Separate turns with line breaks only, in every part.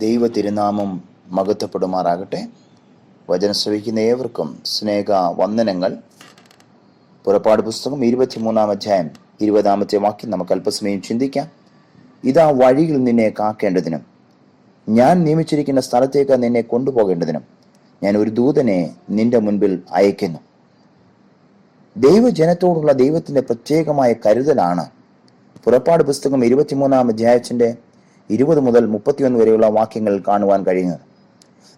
ദൈവ തിരുനാമം മഹത്വപ്പെടുമാറാകട്ടെ. വചനം ശ്രവിക്കുന്ന ഏവർക്കും സ്നേഹ വന്ദനങ്ങൾ. പുറപ്പാട് പുസ്തകം 23-ാം അധ്യായം 20-ാമത്തെ വാക്യം നമുക്ക് അല്പസമയം ചിന്തിക്കാം. ഇതാ വഴിയിൽ നിന്നെ കാക്കേണ്ടതിനും ഞാൻ നിയമിച്ചിരിക്കുന്ന സ്ഥലത്തേക്ക് നിന്നെ കൊണ്ടുപോകേണ്ടതിനും ഞാൻ ഒരു ദൂതനെ നിന്റെ മുൻപിൽ അയക്കുന്നു. ദൈവജനത്തോടുള്ള ദൈവത്തിന്റെ പ്രത്യേകമായ കരുതലാണ് പുറപ്പാട് പുസ്തകം 23-ാം അധ്യായത്തിന്റെ 20 മുതൽ 31 വരെയുള്ള വാക്യങ്ങൾ കാണുവാൻ കഴിയുന്നത്.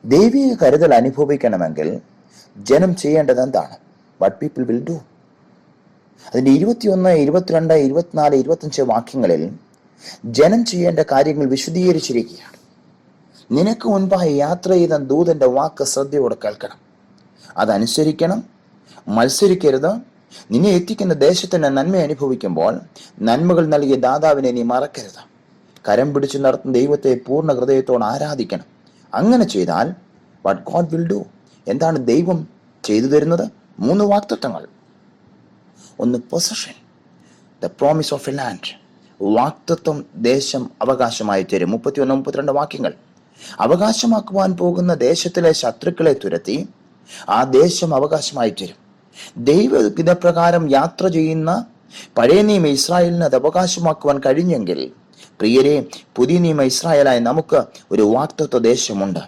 ദൈവിക കരുതൽ അനുഭവിക്കണമെങ്കിൽ ജനം ചെയ്യേണ്ടത് എന്താണ്? What people will do. അതിന്റെ 21, 22, 24, 25 വാക്യങ്ങളിൽ ജനം ചെയ്യേണ്ട കാര്യങ്ങൾ വിശദീകരിച്ചിരിക്കുകയാണ്. നിനക്ക് മുൻപായി യാത്ര ചെയ്ത ദൂതന്റെ വാക്ക് ശ്രദ്ധയോടെ കേൾക്കണം, അതനുസരിക്കണം, മത്സരിക്കരുത്. നിന്നെ എത്തിക്കുന്ന ദേശത്തിന്റെ നന്മ അനുഭവിക്കുമ്പോൾ നന്മകൾ നൽകിയ ദാതാവിനെ നീ മറക്കരുത്. കരം പിടിച്ചു നടത്തുന്ന ദൈവത്തെ പൂർണ്ണ ഹൃദയത്തോടെ ആരാധിക്കണം. അങ്ങനെ ചെയ്താൽ വാട്ട് ഗോഡ് വിൽ ഡു, എന്താണ് ദൈവം ചെയ്തു തരുന്നത്? 3 വാഗ്ദത്തങ്ങൾ. ഒന്ന് possession, the promise of A land. വാഗ്ദത്തം, ദേശം അവകാശമായി തരും. 31, 32 വാക്യങ്ങൾ. അവകാശമാക്കുവാൻ പോകുന്ന ദേശത്തിലെ ശത്രുക്കളെ തുരത്തി ആ ദേശം അവകാശമായി തരും. ദൈവഹിതപ്രകാരം യാത്ര ചെയ്യുന്ന പഴയ നിയമ ഇസ്രായേലിന് അത് അവകാശമാക്കുവാൻ കഴിഞ്ഞെങ്കിൽ, പ്രിയരെ, പുതിയ നിയമ ഇസ്രായേലായി നമുക്ക് ഒരു വാഗ്ദത്ത ദേശമുണ്ട്.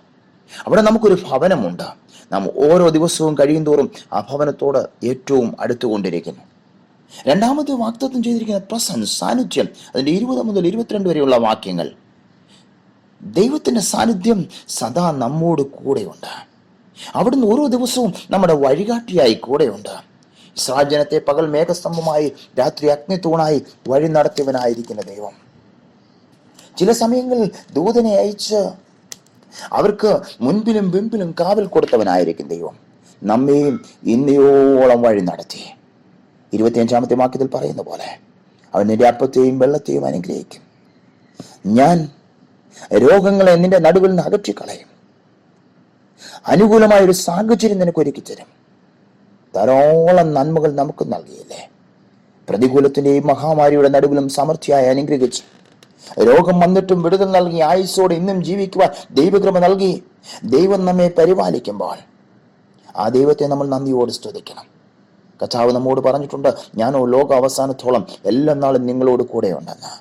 അവിടെ നമുക്കൊരു ഭവനമുണ്ട്. നാം ഓരോ ദിവസവും കഴിയും തോറും ആ ഭവനത്തോട് ഏറ്റവും അടുത്തുകൊണ്ടിരിക്കുന്നു. രണ്ടാമത്തെ വാഗ്ദത്തം ചെയ്തിരിക്കുന്ന പ്രസൻസ്, സാന്നിധ്യം. അതിന്റെ 20 മുതൽ 22 വരെയുള്ള വാക്യങ്ങൾ. ദൈവത്തിന്റെ സാന്നിധ്യം സദാ നമ്മോട് കൂടെയുണ്ട്. അവിടുന്ന് ഓരോ ദിവസവും നമ്മുടെ വഴികാട്ടിയായി കൂടെയുണ്ട്. ഇസ്രായേൽ ജനത്തെ പകൽ മേഘസ്തംഭമായി രാത്രി അഗ്നിത്തൂണായി വഴി നടത്തിയവനായിരിക്കുന്ന ദൈവം ചില സമയങ്ങളിൽ ദൂതനെ അയച്ച് അവർക്ക് മുൻപിലും പിൻപിലും കാവൽ കൊടുത്തവനായിരിക്കും ദൈവം. നമ്മെയും ഇന്നയോളം വഴി നടത്തി. 25-ാമത്തെ വാക്യത്തിൽ പറയുന്ന പോലെ അവൻ നിന്റെ അപ്പത്തെയും വെള്ളത്തെയും അനുഗ്രഹിക്കും. ഞാൻ രോഗങ്ങളെ നിന്റെ നടുവിൽ നിന്ന് അകറ്റിക്കളയും. അനുകൂലമായ ഒരു സാഹചര്യം നിനക്ക് ഒരുക്കി തരും. ധാരാളം നന്മകൾ നമുക്ക് നൽകിയില്ലേ? പ്രതികൂലത്തിന്റെയും മഹാമാരിയുടെ നടുവിലും സമൃദ്ധിയായി അനുഗ്രഹിച്ച്, രോഗം വന്നിട്ടും വിടുതൽ നൽകി ആയുസ്സോടെ ഇന്നും ജീവിക്കുവാൻ ദൈവകൃപ നൽകി ദൈവം നമ്മെ പരിപാലിക്കുമ്പോൾ ആ ദൈവത്തെ നമ്മൾ നന്ദിയോട് സ്തുതിക്കണം. കർത്താവ് നമ്മോട് പറഞ്ഞിട്ടുണ്ട്, ഞാനോ ലോക അവസാനത്തോളം എല്ലാ നാളും നിങ്ങളോട് കൂടെ ഉണ്ടെന്ന്.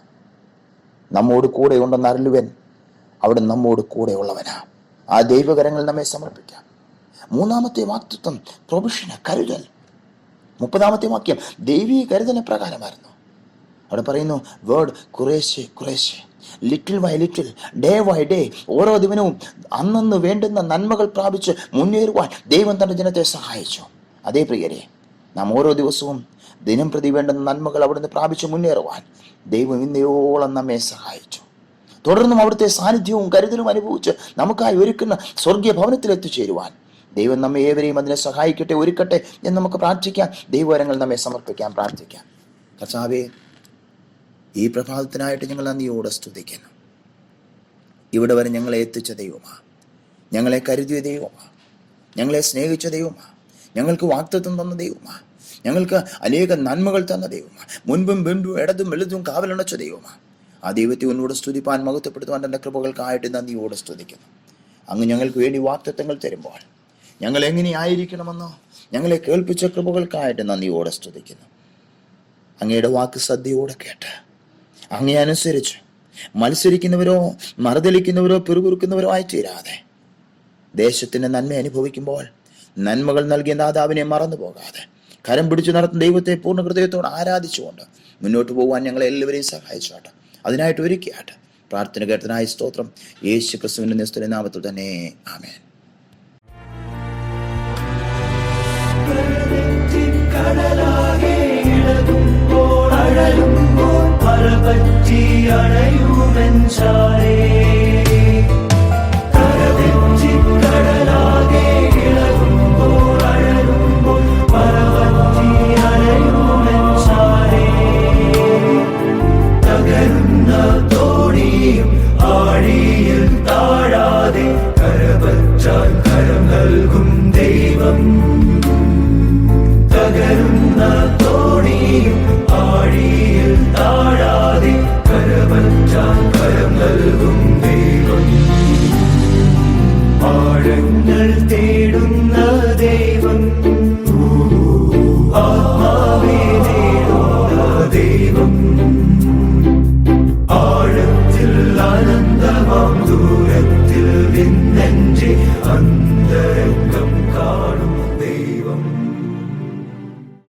നമ്മോട് കൂടെ ഉണ്ടെന്ന് അരുളുവൻ, അവിടെ നമ്മോട് കൂടെ ഉള്ളവനാ. ആ ദൈവകരങ്ങൾ നമ്മെ സമർപ്പിക്കാം. 3-ാമത്തെ വാഗ്ദത്തം പ്രൊവിഷന്, കരുതൽ. 30-ാമത്തെ വാക്യം ദൈവീക കരുതലിന് പ്രകാരമായിരുന്നു. അവിടെ പറയുന്നു, വേർഡ് കുറേശ്ശെ കുറേശ്ശെ, little by little, day by day, ഓരോ ദിവസവും അന്നന്ന് വേണ്ടുന്ന നന്മകൾ പ്രാപിച്ച് മുന്നേറുവാൻ ദൈവം തന്റെ ജനത്തെ സഹായിച്ചു. അതേ പ്രിയരെ, നാം ഓരോ ദിവസവും ദിനം പ്രതി വേണ്ടുന്ന നന്മകൾ അവിടുന്ന് പ്രാപിച്ച് മുന്നേറുവാൻ ദൈവം ഇന്നയോളം നമ്മെ സഹായിച്ചു. തുടർന്നും അവിടുത്തെ സാന്നിധ്യവും കരുതലും അനുഭവിച്ച് നമുക്കായി ഒരുക്കുന്ന സ്വർഗീയ ഭവനത്തിൽ എത്തിച്ചേരുവാൻ ദൈവം നമ്മെ ഏവരെയും അതിനെ സഹായിക്കട്ടെ, ഒരുക്കട്ടെ എന്ന് നമുക്ക് പ്രാർത്ഥിക്കാം. ദൈവവരങ്ങൾ നമ്മെ സമർപ്പിക്കാം, പ്രാർത്ഥിക്കാം. കർത്താവേ, ഈ പ്രഭാതത്തിനായിട്ട് ഞങ്ങൾ നന്ദിയോടെ സ്തുതിക്കുന്നു. ഇവിടെ വരെ ഞങ്ങളെ എത്തിച്ച ദൈവമാണ്, ഞങ്ങളെ കരുതിയ ദൈവമാണ്, ഞങ്ങളെ സ്നേഹിച്ച ദൈവമാണ്, ഞങ്ങൾക്ക് വാഗ്ദത്തം തന്ന ദൈവമാണ്, ഞങ്ങൾക്ക് അനേക നന്മകൾ തന്ന ദൈവമാണ്, മുൻപും പിൻപും ഇടതും വലുതും കാവലണച്ച ദൈവമാണ്. ആ ദൈവത്തെ ഒന്നുകൂടെ സ്തുതിപ്പാൻ, മഹത്വപ്പെടുത്തുവാൻ എൻ്റെ കൃപകൾക്കായിട്ട് നന്ദിയോടെ സ്തുതിക്കുന്നു. അങ്ങ് ഞങ്ങൾക്ക് വേണ്ടി വാഗ്ദത്തങ്ങൾ തരുമ്പോൾ ഞങ്ങൾ എങ്ങനെയായിരിക്കണമെന്നോ ഞങ്ങളെ കേൾപ്പിച്ച കൃപകൾക്കായിട്ട് നന്ദിയോടെ സ്തുതിക്കുന്നു. അങ്ങയുടെ വാക്ക് ശ്രദ്ധയോടെ കേട്ട് അങ്ങേ അനുസരിച്ച് മത്സരിക്കുന്നവരോ മറുതലിക്കുന്നവരോ പിറുകുറുക്കുന്നവരോ ആയി തീരാതെ ദേശത്തിന്റെ നന്മ അനുഭവിക്കുമ്പോൾ നന്മകൾ നൽകിയ ദാതാവിനെ മറന്നു പോകാതെ കരം പിടിച്ചു നടത്തുന്ന ദൈവത്തെ പൂർണ്ണ ഹൃദയത്തോടെ ആരാധിച്ചുകൊണ്ട് മുന്നോട്ട് പോകുവാൻ ഞങ്ങളെ എല്ലാവരെയും സഹായിച്ചാട്ടെ. അതിനായിട്ട് ഒരുക്കിയാട്ടെ. പ്രാർത്ഥന കേട്ടതിനായ സ്തോത്രം. യേശു ക്രിസ്തുവിന്റെ നിസ്തുല നാമത്തിൽ തന്നെ, ആമേൻ.
ആഴിയിൽ താഴാതെ